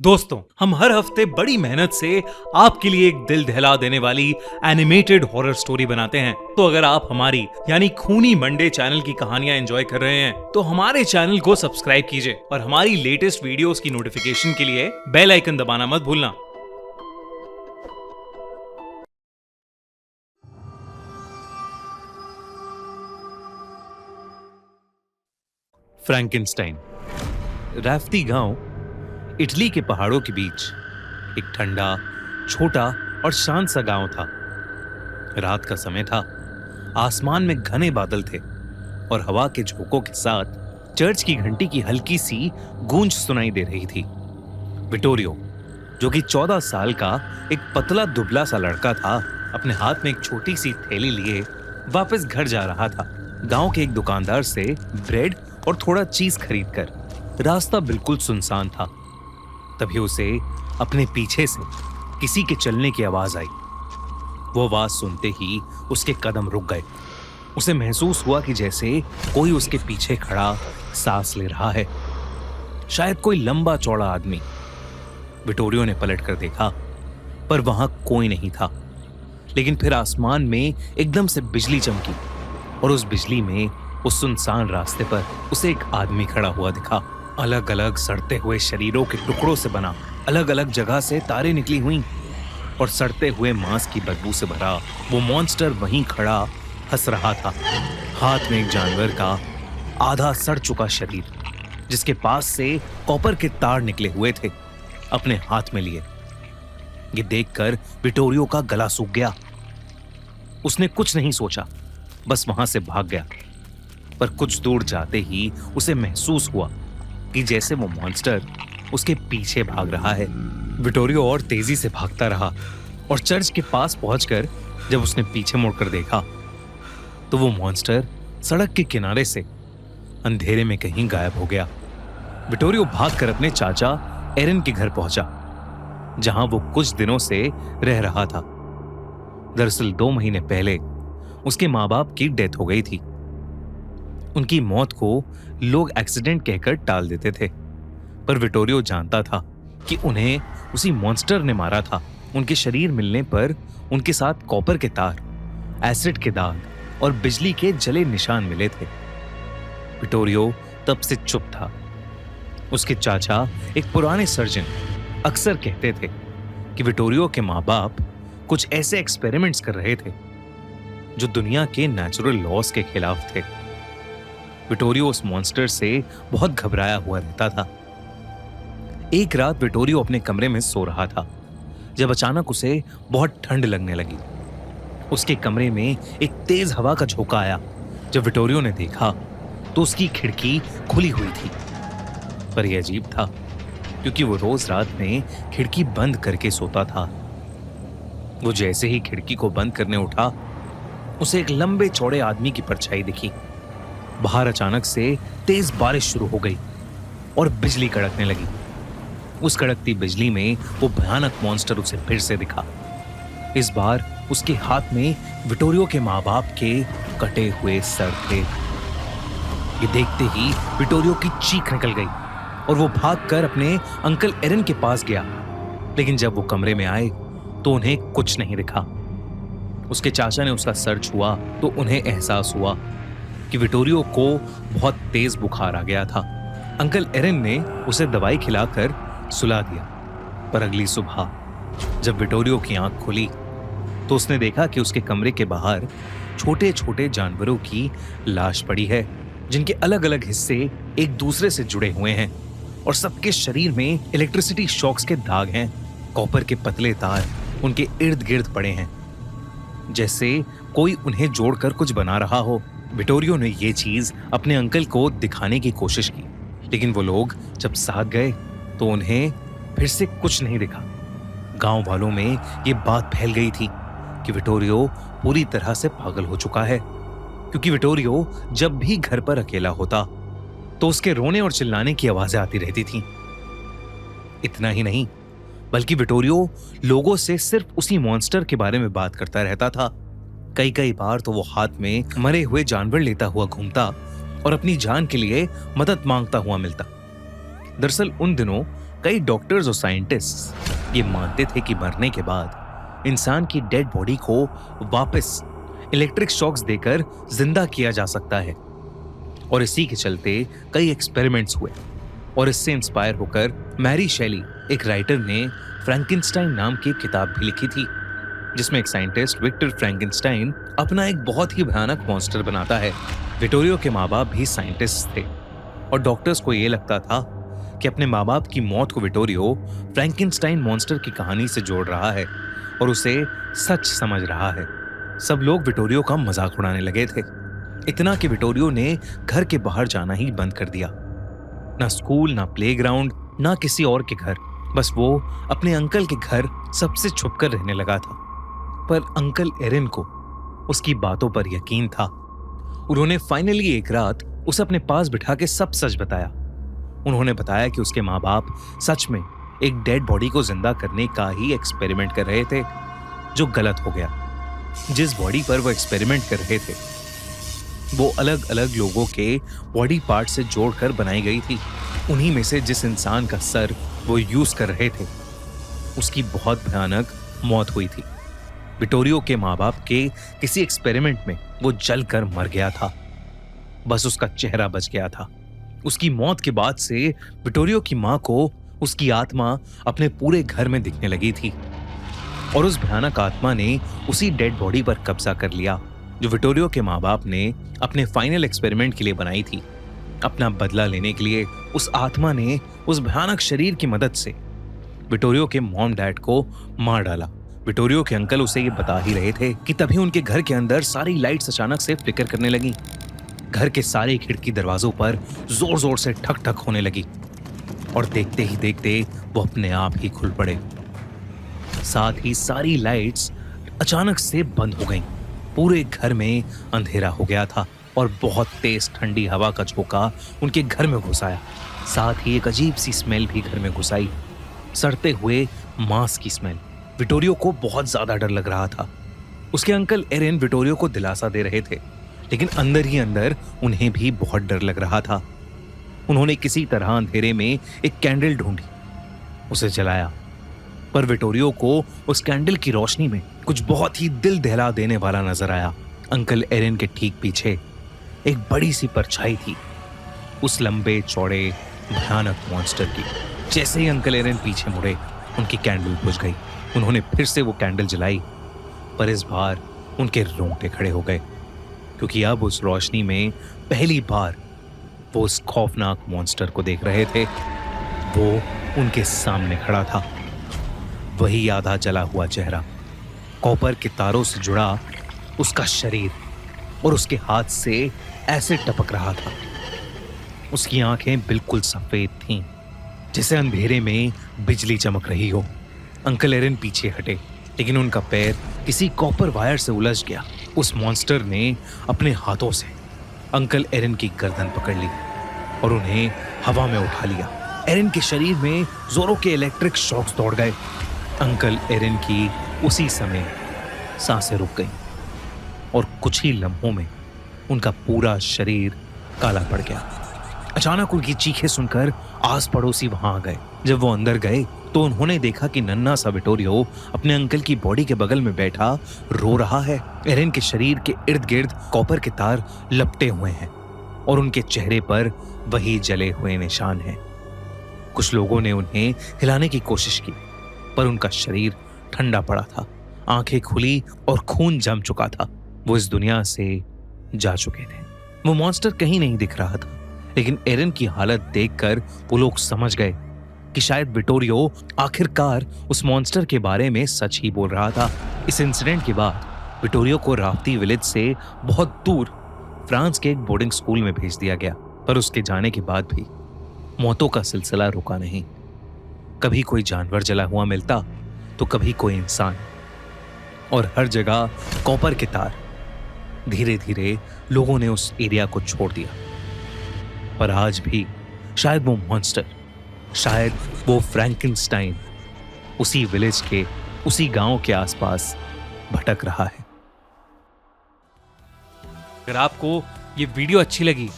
दोस्तों, हम हर हफ्ते बड़ी मेहनत से आपके लिए एक दिल दहला देने वाली एनिमेटेड हॉरर स्टोरी बनाते हैं। तो अगर आप हमारी यानी खूनी मंडे चैनल की कहानियां एंजॉय कर रहे हैं तो हमारे चैनल को सब्सक्राइब कीजिए और हमारी लेटेस्ट वीडियोस की नोटिफिकेशन के लिए बेल आइकन दबाना मत भूलना। फ्रैंकेनस्टाइन राफ्ती गांव इटली के पहाड़ों के बीच एक ठंडा, छोटा और शांत सा गांव था। रात का समय था, आसमान में घने बादल थे और हवा के झोंकों के साथ चर्च की घंटी की हल्की सी गूंज सुनाई दे रही थी। विटोरियो, जो कि 14 साल का एक पतला दुबला सा लड़का था, अपने हाथ में एक छोटी सी थैली लिए वापस घर जा रहा था। गांव के एक दुकानदार से ब्रेड और थोड़ा चीज खरीदकर रास्ता बिल्कुल सुनसान था। तभी उसे अपने पीछे से किसी के चलने की आवाज आई। वो आवाज सुनते ही उसके कदम रुक गए। उसे महसूस हुआ कि जैसे कोई उसके पीछे खड़ा सांस ले रहा है, शायद कोई लंबा चौड़ा आदमी। विटोरियो ने पलटकर देखा, पर वहां कोई नहीं था। लेकिन फिर आसमान में एकदम से बिजली चमकी और उस बिजली में उस सुनसान रास्ते पर उसे एक आदमी खड़ा हुआ दिखा। अलग अलग सड़ते हुए शरीरों के टुकड़ों से बना, अलग अलग जगह से तारें निकली हुई और सड़ते हुए मांस की बदबू से भरा वो मॉन्स्टर वहीं खड़ा हंस रहा था। हाथ में एक जानवर का आधा सड़ चुका शरीर, जिसके पास से कॉपर के तार निकले हुए थे, अपने हाथ में लिए। ये देखकर विटोरियो का गला सूख गया। उसने कुछ नहीं सोचा, बस वहां से भाग गया। पर कुछ दूर जाते ही उसे महसूस हुआ कि जैसे वो मॉन्स्टर उसके पीछे भाग रहा है। विटोरियो और तेजी से भागता रहा और चर्च के पास पहुंचकर जब उसने पीछे मुड़कर देखा तो वो मॉन्स्टर सड़क के किनारे से अंधेरे में कहीं गायब हो गया। विटोरियो भागकर अपने चाचा एरन के घर पहुंचा, जहां वो कुछ दिनों से रह रहा था। दरअसल 2 महीने पहले उसके माँ बाप की डेथ हो गई थी। उनकी मौत को लोग एक्सीडेंट कहकर टाल देते थे, पर विटोरियो जानता था कि उन्हें उसी मॉन्स्टर ने मारा था। उनके शरीर मिलने पर उनके साथ कॉपर के तार, एसिड के दाग और बिजली के जले निशान मिले थे। विटोरियो तब से चुप था। उसके चाचा, एक पुराने सर्जन, अक्सर कहते थे कि विटोरियो के माँ बाप कुछ ऐसे एक्सपेरिमेंट्स कर रहे थे जो दुनिया के नेचुरल लॉज के खिलाफ थे। विटोरियो उस मॉन्स्टर से बहुत घबराया हुआ रहता था। एक रात विटोरियो अपने कमरे में सो रहा था जब अचानक उसे बहुत ठंड लगने लगी। उसके कमरे में एक तेज हवा का झोंका आया। जब विटोरियो ने देखा तो उसकी खिड़की खुली हुई थी। पर यह अजीब था, क्योंकि वो रोज रात में खिड़की बंद करके सोता था। वो जैसे ही खिड़की को बंद करने उठा, उसे एक लंबे चौड़े आदमी की परछाई दिखी। बाहर अचानक से तेज बारिश शुरू हो गई और बिजली कड़कने लगी। उस कड़कती बिजली में वो भयानक मॉन्स्टर उसे फिर से दिखा। इस बार उसके हाथ में विटोरियो के माँ बाप के कटे हुए सर थे। ये देखते ही विटोरियो की चीख निकल गई और वो भागकर अपने अंकल एरन के पास गया। लेकिन जब वो कमरे में आए तो उन्हें कुछ नहीं दिखा। उसके चाचा ने उसका सर छुआ तो उन्हें एहसास हुआ कि विटोरियो को बहुत तेज बुखार आ गया था। अंकल एरन ने उसे दवाई खिलाकर सुला दिया। पर अगली सुबह जब विटोरियो की आंख खुली तो उसने देखा कि उसके कमरे के बाहर छोटे छोटे जानवरों की लाश पड़ी है, जिनके अलग अलग हिस्से एक दूसरे से जुड़े हुए हैं और सबके शरीर में इलेक्ट्रिसिटी शॉक्स के दाग हैं। कॉपर के पतले तार उनके इर्द गिर्द पड़े हैं, जैसे कोई उन्हें जोड़कर कुछ बना रहा हो। विटोरियो ने ये चीज अपने अंकल को दिखाने की कोशिश की, लेकिन वो लोग जब साथ गए तो उन्हें फिर से कुछ नहीं दिखा। गांव वालों में ये बात फैल गई थी कि विटोरियो पूरी तरह से पागल हो चुका है, क्योंकि विटोरियो जब भी घर पर अकेला होता तो उसके रोने और चिल्लाने की आवाजें आती रहती थीं। इतना ही नहीं, बल्कि विटोरियो लोगों से सिर्फ उसी मॉन्स्टर के बारे में बात करता रहता था। कई बार तो वो हाथ में मरे हुए जानवर लेता हुआ घूमता और अपनी जान के लिए मदद मांगता हुआ मिलता। दरअसल उन दिनों कई डॉक्टर्स और साइंटिस्ट ये मानते थे कि मरने के बाद इंसान की डेड बॉडी को वापस इलेक्ट्रिक शॉक्स देकर जिंदा किया जा सकता है। और इसी के चलते कई एक्सपेरिमेंट्स हुए और इससे इंस्पायर होकर मैरी शेली एक राइटर ने फ्रैंकेनस्टाइन नाम की किताब भी लिखी थी, जिसमें एक साइंटिस्ट विक्टर फ्रैंकेनस्टाइन अपना एक बहुत ही भयानक मॉन्स्टर बनाता है। विटोरियो के माँ बाप भी साइंटिस्ट थे और डॉक्टर्स को यह लगता था कि अपने माँ बाप की मौत को विटोरियो फ्रैंकेनस्टाइन मॉन्स्टर की कहानी से जोड़ रहा है और उसे सच समझ रहा है। सब लोग विटोरियो का मजाक उड़ाने लगे थे, इतना कि विटोरियो ने घर के बाहर जाना ही बंद कर दिया। ना स्कूल, ना प्लेग्राउंड, ना किसी और के घर, बस वो अपने अंकल के घर सबसे छुपकर रहने लगा था। पर अंकल एरिन को उसकी बातों पर यकीन था। उन्होंने फाइनली एक रात उसे अपने पास बिठा के सब सच बताया। उन्होंने बताया कि उसके माँ बाप सच में एक डेड बॉडी को जिंदा करने का ही एक्सपेरिमेंट कर रहे थे, जो गलत हो गया। जिस बॉडी पर वो एक्सपेरिमेंट कर रहे थे वो अलग अलग लोगों के बॉडी पार्ट से जोड़कर बनाई गई थी। उन्हीं में से जिस इंसान का सर वो यूज कर रहे थे उसकी बहुत भयानक मौत हुई थी। विटोरियो के माँ बाप के किसी एक्सपेरिमेंट में वो जलकर मर गया था, बस उसका चेहरा बच गया था। उसकी मौत के बाद से विटोरियो की माँ को उसकी आत्मा अपने पूरे घर में दिखने लगी थी और उस भयानक आत्मा ने उसी डेड बॉडी पर कब्जा कर लिया जो विटोरियो के माँ बाप ने अपने फाइनल एक्सपेरिमेंट के लिए बनाई थी। अपना बदला लेने के लिए उस आत्मा ने उस भयानक शरीर की मदद से विटोरियो के मॉम डैड को मार डाला। विटोरियो के अंकल उसे ये बता ही रहे थे कि तभी उनके घर के अंदर सारी लाइट्स अचानक से फ्लिकर करने लगी। घर के सारे खिड़की दरवाजों पर जोर जोर से ठक ठक होने लगी और देखते ही देखते वो अपने आप ही खुल पड़े। साथ ही सारी लाइट्स अचानक से बंद हो गईं। पूरे घर में अंधेरा हो गया था और बहुत तेज ठंडी हवा का झोंका उनके घर में घुस आया। साथ ही एक अजीब सी स्मेल भी घर में घुस आई, सड़ते हुए मांस की स्मेल। विटोरियो को बहुत ज्यादा डर लग रहा था। उसके अंकल एरिन विटोरियो को दिलासा दे रहे थे, लेकिन अंदर ही अंदर उन्हें भी बहुत डर लग रहा था। उन्होंने किसी तरह अंधेरे में एक कैंडल ढूंढी, उसे जलाया, पर विटोरियो को उस कैंडल की रोशनी में कुछ बहुत ही दिल दहला देने वाला नजर आया। अंकल एरिन के ठीक पीछे एक बड़ी सी परछाई थी, उस लंबे चौड़े भयानक मॉन्स्टर की। जैसे ही अंकल एरिन पीछे मुड़े, उनकी कैंडल बुझ गई। उन्होंने फिर से वो कैंडल जलाई, पर इस बार उनके रोंगटे खड़े हो गए, क्योंकि अब उस रोशनी में पहली बार वो उस खौफनाक मॉन्स्टर को देख रहे थे। वो उनके सामने खड़ा था, वही आधा जला हुआ चेहरा, कॉपर के तारों से जुड़ा उसका शरीर और उसके हाथ से ऐसे टपक रहा था। उसकी आंखें बिल्कुल सफेद थीं, जैसे अंधेरे में बिजली चमक रही हो। अंकल एरिन पीछे हटे, लेकिन उनका पैर किसी कॉपर वायर से उलझ गया। उस मॉन्स्टर ने अपने हाथों से अंकल एरिन की गर्दन पकड़ ली और उन्हें हवा में उठा लिया। एरिन के शरीर में जोरों के इलेक्ट्रिक शॉक्स दौड़ गए। अंकल एरिन की उसी समय सांसें रुक गईं और कुछ ही लम्हों में उनका पूरा शरीर काला पड़ गया। अचानक उनकी चीखें सुनकर आस पड़ोसी वहां आ गए। जब वो अंदर गए तो उन्होंने देखा कि नन्हा सा विटोरियो अपने अंकल की बॉडी के बगल में बैठा रो रहा है। एरिन के शरीर के इर्द गिर्द कॉपर के तार लपटे हुए हैं और उनके चेहरे पर वही जले हुए निशान हैं। कुछ लोगों ने उन्हें हिलाने की कोशिश की, पर उनका शरीर ठंडा पड़ा था, आंखें खुली और खून जम चुका था। वो इस दुनिया से जा चुके थे। वो मॉन्स्टर कहीं नहीं दिख रहा था, लेकिन एरिन की हालत देखकर वो लोग समझ गए कि शायद विटोरियो आखिरकार उस मॉन्स्टर के बारे में सच ही बोल रहा था। इस इंसिडेंट के बाद विटोरियो को राफ्ती विलेज से बहुत दूर फ्रांस के एक बोर्डिंग स्कूल में भेज दिया गया, पर उसके जाने के बाद भी मौतों का सिलसिला रुका नहीं। कभी कोई जानवर जला हुआ मिलता तो कभी कोई इंसान, और हर जगह कॉपर के तार। धीरे धीरे लोगों ने उस एरिया को छोड़ दिया, पर आज भी शायद वो मॉन्स्टर, शायद वो फ्रैंकेनस्टाइन उसी विलेज के, उसी गांव के आसपास भटक रहा है। अगर आपको ये वीडियो अच्छी लगी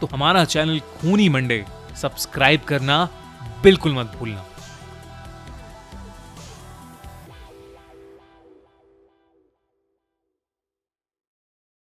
तो हमारा चैनल खूनी मंडे सब्सक्राइब करना बिल्कुल मत भूलना।